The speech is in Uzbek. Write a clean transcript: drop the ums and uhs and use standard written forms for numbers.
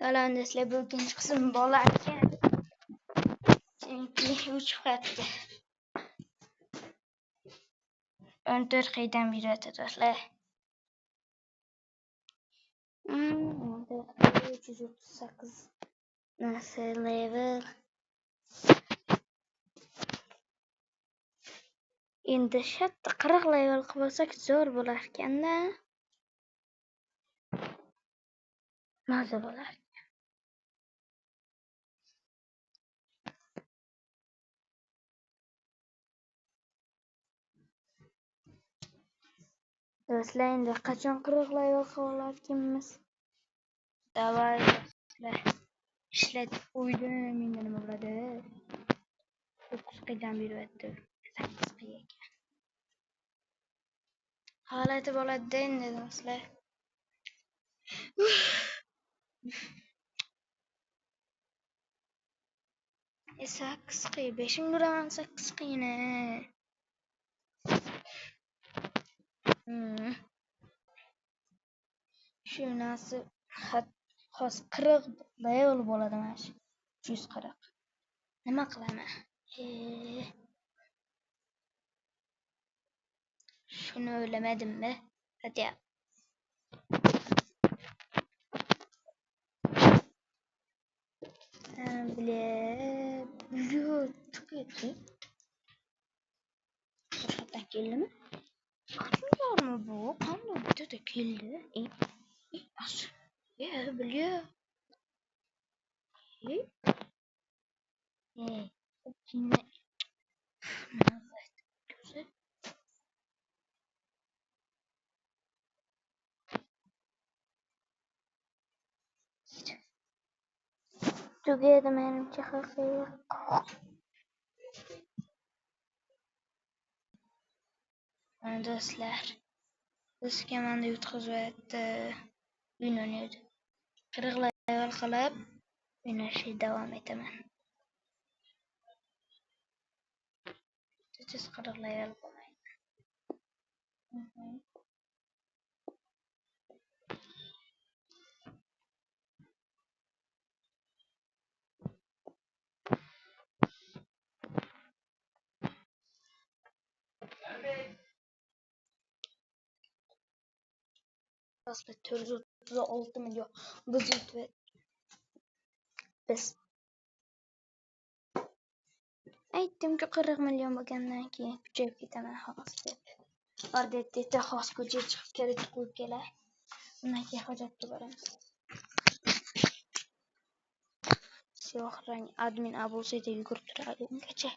Yalan desle bu ikinci kısım bolarken çünkü 3 kattı. Ön 4 kıyıdan biri ötedosle. 338 nasıl level? Endi shatda 40 level qilib olsak zo'r bo'lar ekan-da. Maza bo'lar. Do'stlar, endi qachon 40 level qilib olarkanmiz? Davay do'stlar. Ishlatib qo'ydim, endi nima bo'ladi? 9 qidan beryapti. 8 qiy ekan. Holati bo'ladi-da endi do'stlar. 8 qiy, 5 uraman 8 qiyni. Shu narsa xos 40 level bo'ladi mana shu. 140. Nima qilaman? Shuni o'ylamadimmi? Hadi. Chiqyapti. Boshqatdan keldimi? Qachonmi bu? Qanday bitta keldi? Bilyo. Tugadi menimcha haqiqiy. Do'stlar, bizga manda yutqazyapti. O'ynaydi. 40 level qilib o'ynashga davom etaman. 40 level bo'lmaydi. Do'stlar, 436 milyon biz aytdimki 40 million bo'lgandan keyin kuchayib ketaman xolos deb. Odatda xos ko'chaga chiqib kerak qo'yib kelar. Undan keyin hojatga boramiz. Siyoh rang admin bo'lsa-da yugurib turadi ungacha.